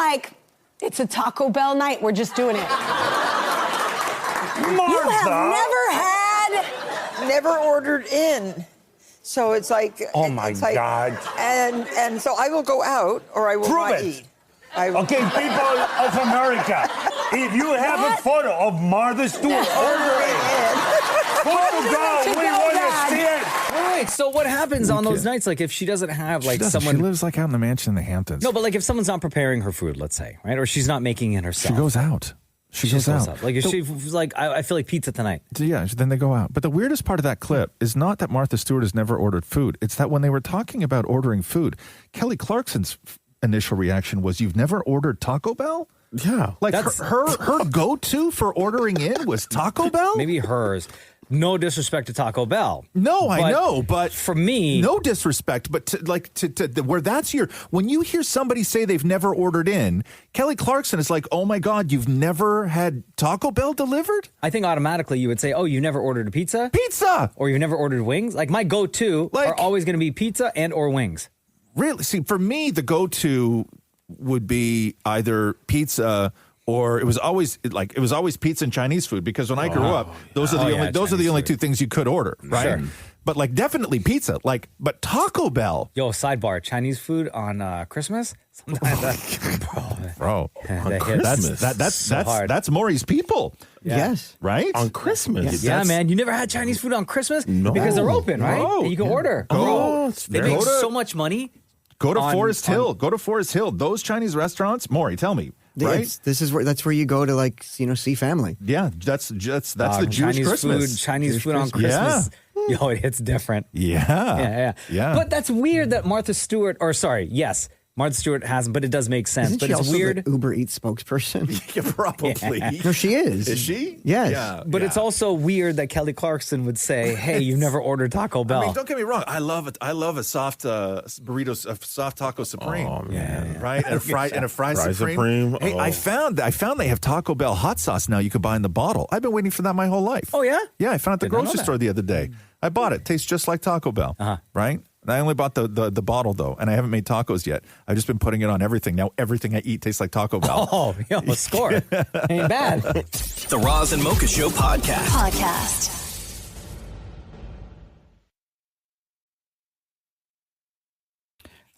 it's a Taco Bell night, we're just doing it. Martha. You have never never ordered in. So it's like, Oh, my it's like- God. And so I will go out or I will Prove not it. eat. Okay, people of America, if you have a photo of Martha Stewart ordering, we want to see it. Right. So what happens on those nights? Like if she doesn't have like She someone lives like out in the mansion in the Hamptons. No, but like if someone's not preparing her food, let's say, right, or she's not making it herself, She goes out. She goes out. Like if she's like, I feel like pizza tonight. So yeah, then they go out. But the weirdest part of that clip is not that Martha Stewart has never ordered food. It's that when they were talking about ordering food, Kelly Clarkson's initial reaction was, "You've never ordered Taco Bell?" Yeah. Like her go-to for ordering in was Taco Bell? Maybe hers. No disrespect to Taco Bell. No, I know, but for me, no disrespect, but to where that's when you hear somebody say they've never ordered in, Kelly Clarkson is like, "Oh my God, you've never had Taco Bell delivered?" I think automatically you would say, "Oh, you never ordered a pizza?" Pizza! Or you've never ordered wings? Like my go-to are always going to be pizza and or wings. Really? See, for me, the go-to would be either pizza or it was always pizza and Chinese food, because when I grew up, those are the only two things you could order, right? Sure. But like definitely pizza, but Taco Bell. Yo, sidebar, Chinese food on Christmas? Sometimes Bro, that Christmas. hits so hard. That's Maury's people. Yeah. Yes. Right? On Christmas. Yeah, man. You never had Chinese food on Christmas? No. Because they're open, right? No. And you can order. Oh, They make so much money. Go to Forest Hill. Go to Forest Hill. Those Chinese restaurants, Maury, tell me. Right? That's where you go to see family. Yeah, that's the Jewish Chinese Christmas. Chinese food on Christmas. Yeah. Yo, it hits different. Yeah. But that's weird that Martha Stewart, Martha Stewart hasn't, but it does make sense. Isn't but she it's also weird. the Uber Eats spokesperson? Yeah, probably. Yeah. No, she is. Is she? Yes. Yeah. But it's also weird that Kelly Clarkson would say, "Hey, you've never ordered Taco Bell." I mean, don't get me wrong. I love it. I love a soft burrito, a soft taco supreme. Oh, man. Right, and a fry Fry supreme. Supreme. Hey, Oh. I found they have Taco Bell hot sauce now. You can buy in the bottle. I've been waiting for that my whole life. Oh yeah, Yeah, I found it at the Did not know grocery that. store the other day. I bought it. Tastes just like Taco Bell. Right. And I only bought the bottle though, and I haven't made tacos yet. I've just been putting it on everything. Now everything I eat tastes like Taco Bell. Oh, yo, score. Ain't bad. The Roz and Mocha Show podcast.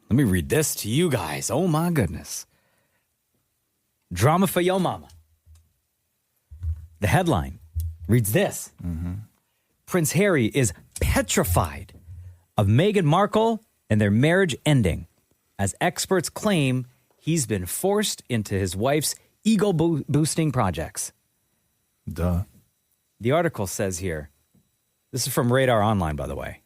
Let me read this to you guys. Oh my goodness. Drama for yo mama. The headline reads this. Prince Harry is petrified of Meghan Markle and their marriage ending, as experts claim he's been forced into his wife's ego-boosting projects. Duh. The article says here, this is from Radar Online, by the way.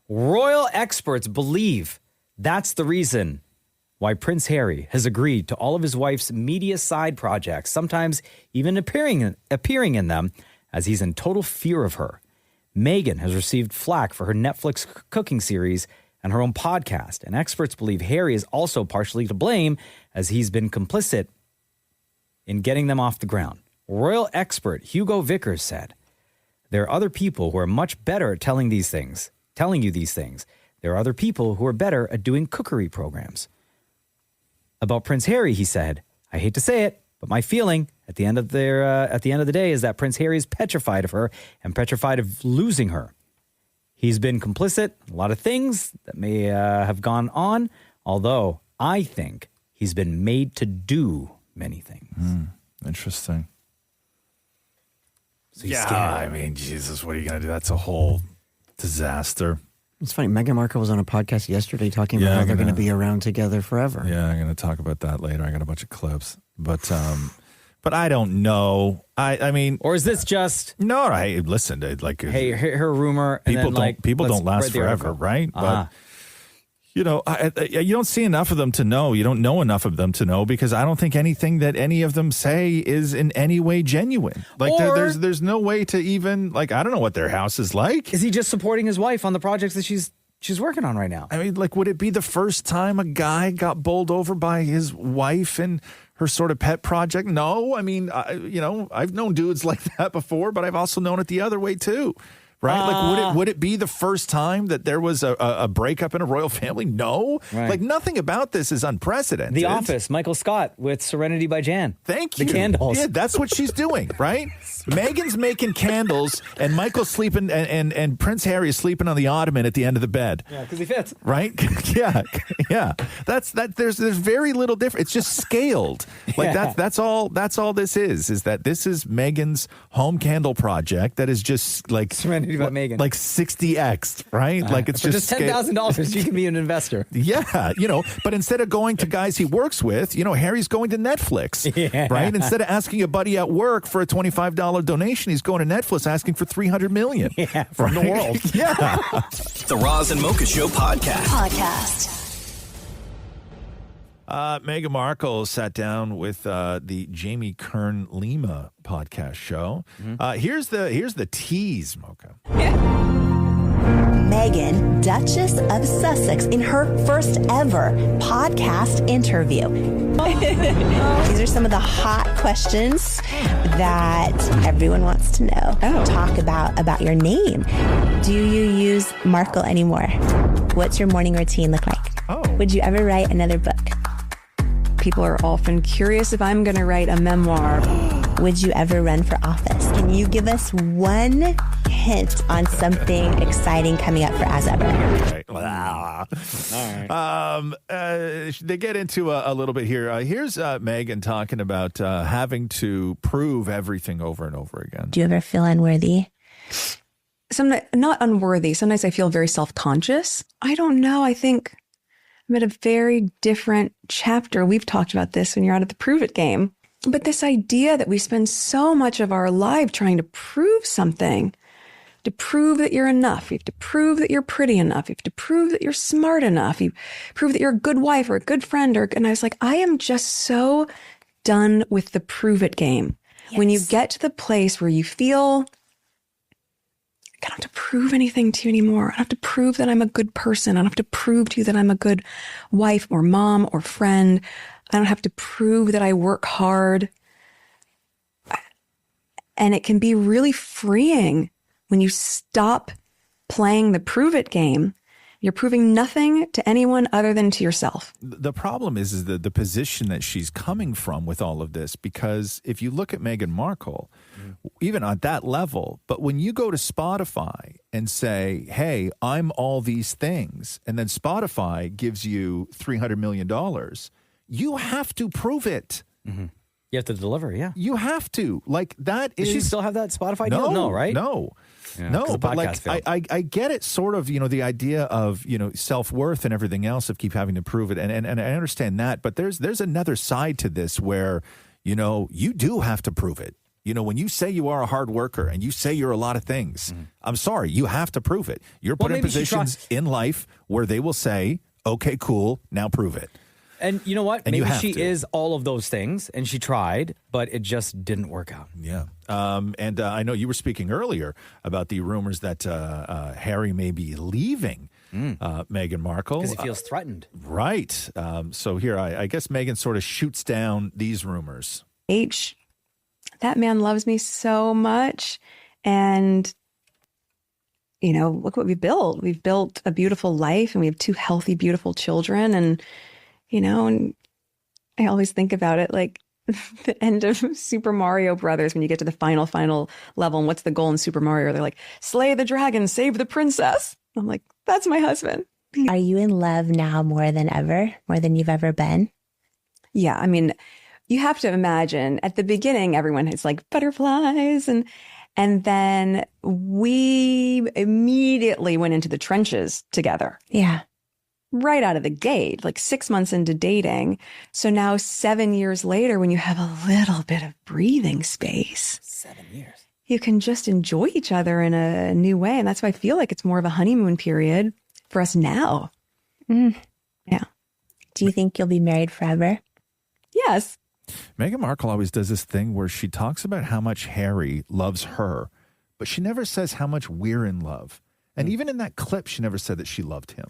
Royal experts believe that's the reason why Prince Harry has agreed to all of his wife's media side projects, sometimes even appearing in them, as he's in total fear of her. Meghan has received flack for her Netflix cooking series and her own podcast, and experts believe Harry is also partially to blame, as he's been complicit in getting them off the ground. Royal expert Hugo Vickers said, "There are other people who are much better at telling you these things. There are other people who are better at doing cookery programs." About Prince Harry, he said, "I hate to say it, but my feeling at the end of the day is that Prince Harry is petrified of her and petrified of losing her. He's been complicit in a lot of things that may have gone on, although I think he's been made to do many things." Interesting. So he's yeah, scared. I mean, Jesus, what are you going to do? That's a whole disaster. It's funny. Meghan Markle was on a podcast yesterday talking about how they're going to be around together forever. Yeah, I'm going to talk about that later. I got a bunch of clips, but I don't know. I mean, or is this just no? Hey, listen, like hey, her rumor. And people then, people let's don't last spread the forever, article. right? But you know, you don't see enough of them to know. You don't know enough of them to know, because I don't think anything that any of them say is in any way genuine. Like there's no way to even I don't know what their house is like. Is he just supporting his wife on the projects that she's working on right now? I mean, would it be the first time a guy got bowled over by his wife and her sort of pet project? No. I mean, I've known dudes like that before, but I've also known it the other way too. Right? Like, would it be the first time that there was a breakup in a royal family? No. Right. Like, nothing about this is unprecedented. The Office, Michael Scott with Serenity by Jan. Thank you. The candles. Yeah, that's what she's doing, right? Meghan's making candles, and Michael's sleeping, and Prince Harry is sleeping on the ottoman at the end of the bed. Yeah, because he fits. Right? yeah. That's that. There's very little difference. It's just scaled. Like that's all this is that this is Meghan's home candle project that is just like Serenity by Meghan. Like 60x, right? Like it's For just $10,000, you can be an investor. Yeah, but instead of going to guys he works with, Harry's going to Netflix, right? Instead of asking a buddy at work for a $25 donation, he's going to Netflix asking for $300 million from the world. Yeah. The Roz and Mocha Show podcast. Meghan Markle sat down with the Jamie Kern Lima podcast show. Here's the tease, Mocha. Meghan, Duchess of Sussex, in her first ever podcast interview. These are some of the hot questions that everyone wants to know. Talk about your name. Do you use Markle anymore? What's your morning routine look like? Would you ever write another book? People are often curious if I'm going to write a memoir. Would you ever run for office? Can you give us one hint on something exciting coming up for As Ever? Right. All right. They get into a little bit here. Here's Meghan talking about having to prove everything over and over again. Do you ever feel unworthy? Sometimes, not unworthy. Sometimes I feel very self-conscious. I don't know. I think I'm at a very different chapter. We've talked about this when you're out at the Prove It game. But this idea that we spend so much of our life trying to prove something, to prove that you're enough. You have to prove that you're pretty enough. You have to prove that you're smart enough. You prove that you're a good wife or a good friend. And I was like, I am just so done with the Prove It game. Yes. When you get to the place where you feel I don't have to prove anything to you anymore. I don't have to prove that I'm a good person. I don't have to prove to you that I'm a good wife or mom or friend. I don't have to prove that I work hard. And it can be really freeing when you stop playing the Prove It game. You're proving nothing to anyone other than to yourself. The problem is the position that she's coming from with all of this, because if you look at Meghan Markle, even on that level, but when you go to Spotify and say, hey, I'm all these things, and then Spotify gives you $300 million, you have to prove it. Mm-hmm. You have to deliver, yeah. You have to. Like, that is... Does she still have that Spotify deal? No, right? No. Yeah, no, but like, I get it, sort of, the idea of, self-worth and everything else of keep having to prove it. And I understand that, but there's another side to this where, you do have to prove it. When you say you are a hard worker and you say you're a lot of things, I'm sorry, you have to prove it. You're put in positions in life where they will say, okay, cool, now prove it. And you know what? And Maybe she is all of those things, and she tried, but it just didn't work out. Yeah. And I know you were speaking earlier about the rumors that Harry may be leaving Meghan Markle. Because he feels threatened. Right. So here, I guess Meghan sort of shoots down these rumors. That man loves me so much. And, look what we built. We've built a beautiful life, and we have 2 healthy, beautiful children. And and I always think about it like the end of Super Mario Brothers when you get to the final level. And what's the goal in Super Mario? They're like, slay the dragon, save the princess. I'm like, that's my husband. Are you in love now more than ever? More than you've ever been? Yeah. I mean, you have to imagine at the beginning, everyone has like butterflies. And then we immediately went into the trenches together. Yeah. Right out of the gate, like 6 months into dating. So now 7 years later, when you have a little bit of breathing space, 7 years, you can just enjoy each other in a new way. And that's why I feel like it's more of a honeymoon period for us now. Yeah. Do you think you'll be married forever? Yes. Meghan Markle always does this thing where she talks about how much Harry loves her, but she never says how much we're in love. And even in that clip, she never said that she loved him.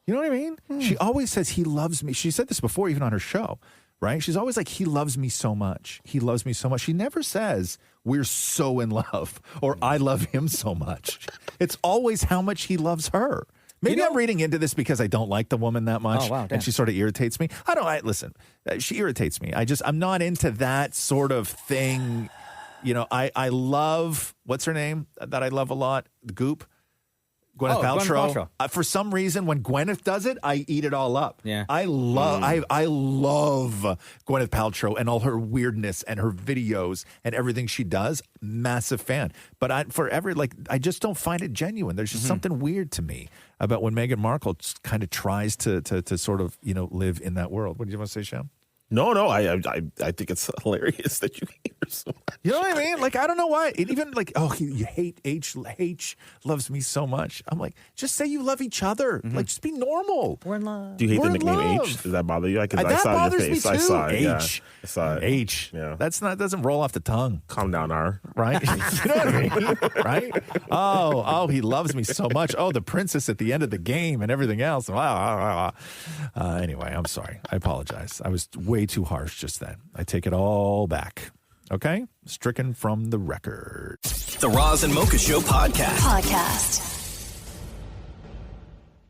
You know what I mean? She always says he loves me. She said this before, even on her show. right? She's always like, he loves me so much. He loves me so much. She never says, we're so in love or I love him so much. It's always how much he loves her. Maybe I'm reading into this because I don't like the woman that much, and she sort of irritates me. Listen, she irritates me. I'm not into that sort of thing. You know, I love, what's her name that I love a lot? The Goop. Gwyneth Paltrow. For some reason, when Gwyneth does it, I eat it all up. Yeah, I love Gwyneth Paltrow and all her weirdness and her videos and everything she does. Massive fan, but I just don't find it genuine. There's just something weird to me about when Meghan Markle kind of tries to sort of live in that world. What do you want to say, Shem? No, I think it's hilarious that you hate her so much. You know what I mean? Like, I don't know why. It even like, you hate H loves me so much. I'm like, just say you love each other. Like, just be normal. We're in love. Do you hate the nickname H? Does that bother you? I saw your face. I saw it. H. I saw it. H. Yeah. That doesn't roll off the tongue. Calm down, R. Right? You know what I mean? Right? Oh, he loves me so much. Oh, the princess at the end of the game and everything else. Anyway, I'm sorry. I apologize. I was way too harsh just then. I take it all back. Okay? Stricken from the record. The Roz and Mocha Show podcast.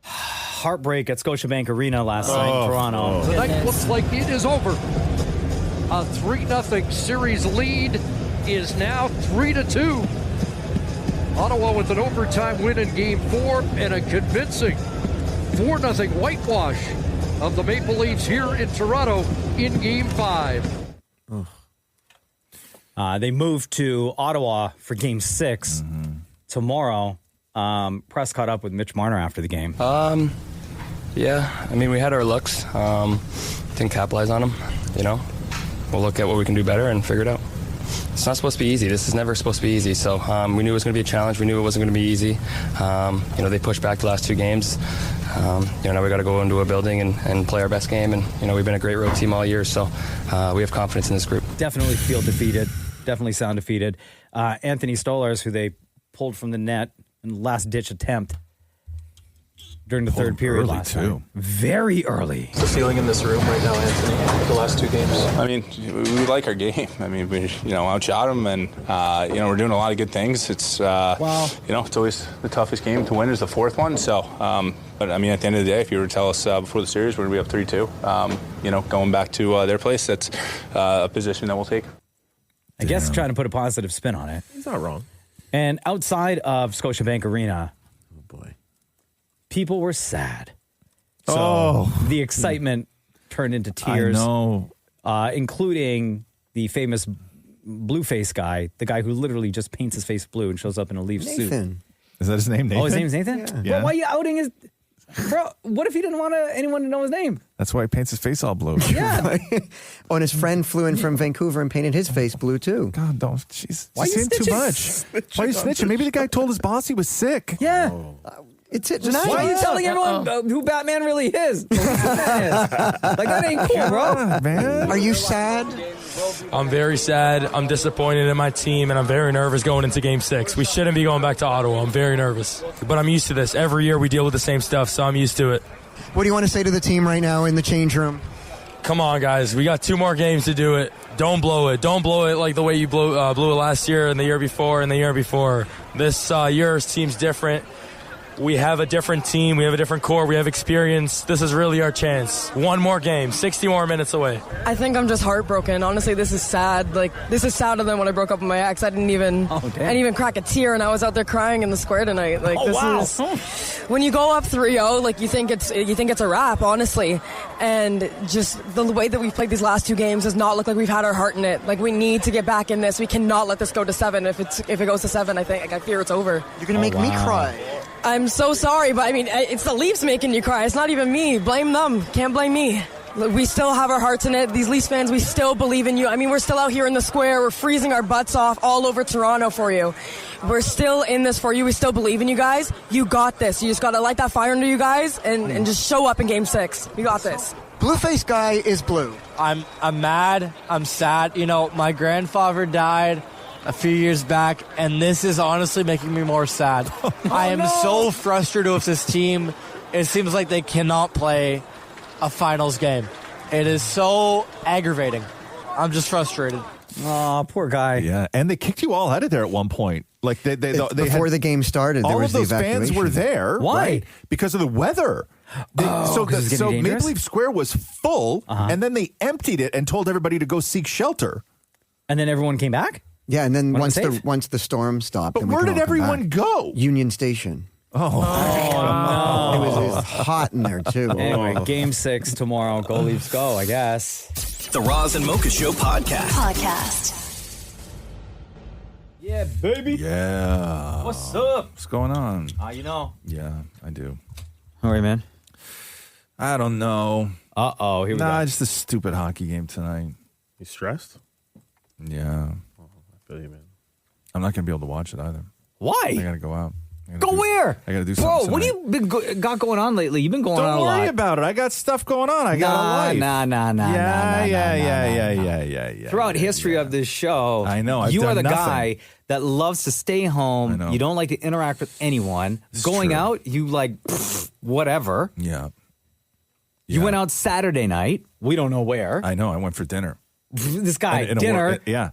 Heartbreak at Scotiabank Arena last night in Toronto. The night looks like it is over. A 3-0 series lead is now 3-2. Ottawa with an overtime win in Game 4 and a convincing 4-0 whitewash of the Maple Leafs here in Toronto in Game 5. They moved to Ottawa for Game 6 tomorrow. Press caught up with Mitch Marner after the game. Yeah, I mean, we had our looks. Didn't capitalize on them, We'll look at what we can do better and figure it out. It's not supposed to be easy. This is never supposed to be easy. So we knew it was going to be a challenge. We knew it wasn't going to be easy. They pushed back the last 2 games. Now we got to go into a building and play our best game. And, we've been a great road team all year. So we have confidence in this group. Definitely feel defeated. Definitely sound defeated. Anthony Stolarz, who they pulled from the net in the last-ditch attempt during the third period last night. Very early. What's the feeling in this room right now, Anthony, the last 2 games? I mean, we like our game. I mean, we, outshot them, and, we're doing a lot of good things. It's, it's always the toughest game to win is the 4th one. So, but, I mean, at the end of the day, if you were to tell us before the series we're going to be up 3-2, going back to their place, that's a position that we'll take. I guess trying to put a positive spin on it. He's not wrong. And outside of Scotiabank Arena, people were sad. So the excitement turned into tears. I know. Including the famous blue face guy, the guy who literally just paints his face blue and shows up in a Leafs suit. Is that his name, Nathan? Oh, his name's Nathan? Yeah. Well, why are you outing his... Bro, what if he didn't want anyone to know his name? That's why he paints his face all blue. Yeah. And his friend flew in from Vancouver and painted his face blue, too. God, don't. Jeez. Why are you too much? Why are you snitching? Maybe the guy told his boss he was sick. Yeah. It's nice. Why are you telling everyone who Batman really is? Like, that ain't cool, bro. Man. Are you sad? I'm very sad. I'm disappointed in my team, and I'm very nervous going into Game 6. We shouldn't be going back to Ottawa. I'm very nervous. But I'm used to this. Every year we deal with the same stuff, so I'm used to it. What do you want to say to the team right now in the change room? Come on, guys. We got 2 more games to do it. Don't blow it. Don't blow it like the way you blew it last year and the year before and the year before. This year's team's different. We have a different team. We have a different core. We have experience. This is really our chance. 1 more game, 60 more minutes away. I think I'm just heartbroken. Honestly, this is sad. Like, this is sadder than when I broke up with my ex. I didn't even crack a tear, and I was out there crying in the square tonight. Like, is when you go up 3-0, like, you think it's a wrap, honestly. And just the way that we've played these last 2 games does not look like we've had our heart in it. Like, we need to get back in this. We cannot let this go to 7. If it goes to 7, I fear it's over. You're gonna make me cry. I'm so sorry, but I mean, it's the Leafs making you cry. It's not even me. Blame them. Can't blame me. We still have our hearts in it. These Leafs fans, we still believe in you. I mean, we're still out here in the square. We're freezing our butts off all over Toronto for you. We're still in this for you. We still believe in you guys. You got this. You just got to light that fire under you guys and just show up in Game 6. You got this. Blueface guy is blue. I'm mad. I'm sad. My grandfather died a few years back, and this is honestly making me more sad. I am so frustrated with this team. It seems like they cannot play a finals game. It is so aggravating. I'm just frustrated. Oh, poor guy. Yeah, and they kicked you all out of there at one point. Like they before the game started, there all was of those the fans evacuation. were there. Why? Right? Because of the weather. So Maple Leaf Square was full, and then they emptied it and told everybody to go seek shelter. And then everyone came back? Yeah, and then When once it was once the storm stopped. But then we where could did all come everyone back. go? Union Station. Oh, no. It was hot in there, too. Anyway, Game 6 tomorrow. Go Leafs go, I guess. The Roz and Mocha Show podcast. Yeah, baby. Yeah. What's up? What's going on? You know. Yeah, I do. All right, man. I don't know. Uh-oh, here we go. Just a stupid hockey game tonight. You stressed? Yeah. I feel you, man. I'm not going to be able to watch it either. Why? I got to go out. Go where? I got to do Bro, something what do tonight. you got going on lately? You've been going on a lot. Don't worry about it. I got stuff going on. I got a life. Yeah. Throughout history of this show, I know, I've you are done the nothing. guy that loves to stay home. You don't like to interact with anyone. Going true. out, you like whatever. Yeah. You went out Saturday night. We don't know where. I know. I went for dinner. This guy, In a dinner. yeah.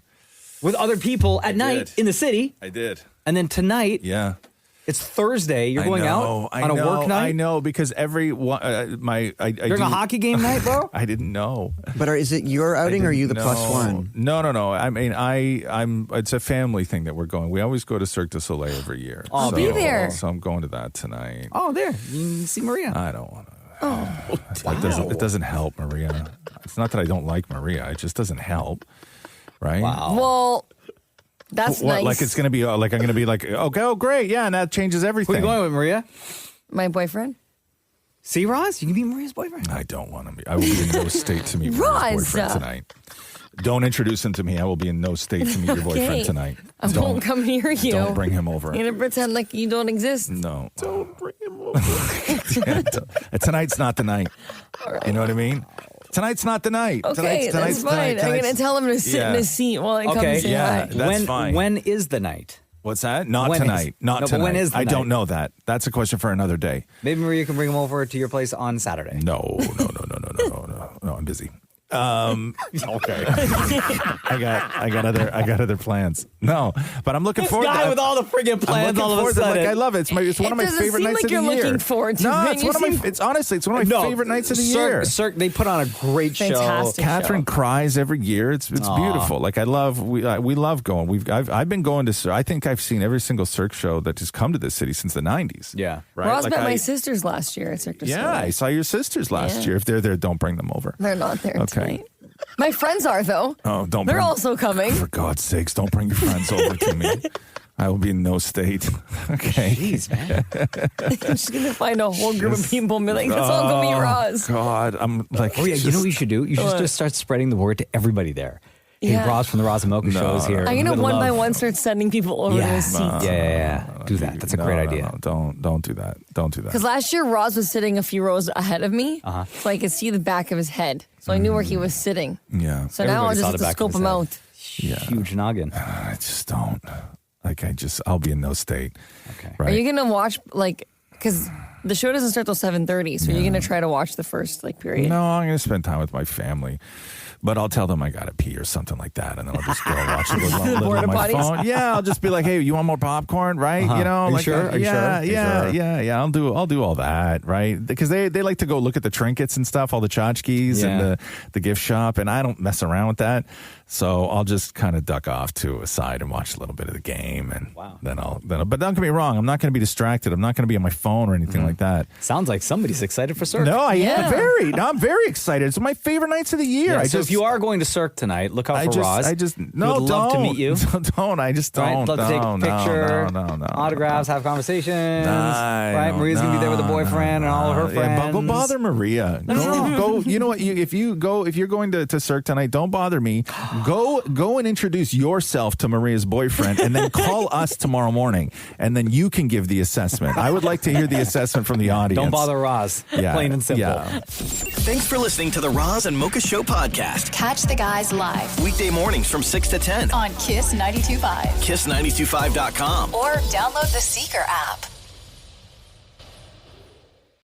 With other people at night in the city. I did. And then tonight. Yeah. It's Thursday. You're going out on a work night? I know, because every one, You're a hockey game night, bro? I didn't know. But is it your outing or are you the +1? No. I mean, I'm. It's a family thing that we're going. We always go to Cirque du Soleil every year. Oh, so, be there. So I'm going to that tonight. Oh, there. You can see Maria. I don't want to. Oh, It doesn't help, Maria. It's not that I don't like Maria. It just doesn't help, right? Wow. Well, that's What, nice. like it's going to be like I'm going to be like, okay, oh great, yeah, and that changes everything. Who are you going with, Maria? My boyfriend. See, Roz, you can be Maria's boyfriend. I don't want to be. I will be in no state to meet Maria's Roz. boyfriend tonight. Don't introduce him to me. I will be in no state to meet your boyfriend Okay. tonight. I won't come near you. Don't bring him over. You're gonna pretend like you don't exist. No. Don't bring him over. Tonight's not the night. You know what I mean? Tonight's not the night. Okay, that's fine. I'm gonna tell him to sit in his seat while I come say hi. That's fine. When is the night? What's that? Not When tonight. is- Not No, but tonight. when is the I don't night? know that. That's a question for another day. Maybe Maria can bring him over to your place on Saturday. No, I'm busy. Okay. I got other plans. No, but I'm looking forward. guy to with all the friggin' plans all of a sudden. I love it. It's one of my doesn't favorite seem nights like of the you're year. looking forward to No, it. it's You one of my. seem- It's honestly, it's one of my favorite nights of the year. Cirque, they put on a great show. Fantastic. Catherine cries every year. It's beautiful. Like we love going. I've been going to. I think I've seen every single Cirque show that has come to this city since the 90s. Yeah, right. Roz Like met my sisters last year at Cirque du Soleil. Yeah, I saw your sisters last Yeah. year. If they're there, don't bring them over. They're not there Okay. tonight. My friends are, though. Oh, don't. They're bring, also coming. For God's sakes, don't bring your friends over to me. I will be in no state. Okay. Jeez, man. I'm just going to find a whole group of people and be like, let's all go meet Roz. God, I'm like. Oh yeah, you know what you should do? You should just start spreading the word to everybody there. Hey, Yeah. Roz from the Roz and Mocha show is here. I'm going to one by one start sending people over to his seat. Yeah. Do that. That's a great idea. No, don't do that. Don't do that. Because last year, Roz was sitting a few rows ahead of me, so I could see the back of his head. So I knew where he was sitting. Yeah. So now I'll just have to scope him out. Yeah. Huge noggin. I just don't. Like, I'll be in no state. Okay. Are you going to watch, because the show doesn't start till 7:30, so you're going to try to watch the first, period? No, I'm going to spend time with my family. But I'll tell them I got to pee or something like that, and then I'll just go watch it on my phone. Yeah, I'll just be like, hey, you want more popcorn, right? You know, Are you like, sure? Are you sure? Yeah. I'll do all that, right? Because they like to go look at the trinkets and stuff, all the tchotchkes and the gift shop, and I don't mess around with that. So I'll just kind of duck off to a side and watch a little bit of the game, and then I'll. But don't get me wrong, I'm not going to be distracted. I'm not going to be on my phone or anything like that. Sounds like somebody's excited for Cirque. No, I am very. No, I'm very excited. It's one of my favorite nights of the year. Yeah, so if you are going to Cirque tonight, look out for Roz. No, would love to meet you. Don't. I just don't. Right? Love to take a picture, no. autographs, have conversations. I Right? don't Maria's gonna be there with a know. boyfriend and all of her friends. Yeah, go bother Maria. Go. You know what? If you're going to Cirque tonight, don't bother me. Go and introduce yourself to Maria's boyfriend, and then call us tomorrow morning, and then you can give the assessment. I would like to hear the assessment from the audience. Don't bother Roz. Yeah, Plain and simple. yeah. Thanks for listening to the Roz and Mocha Show podcast. Catch the guys live Weekday mornings from 6 to 10 on Kiss 92.5 KISS925.com. or download the Seeker app.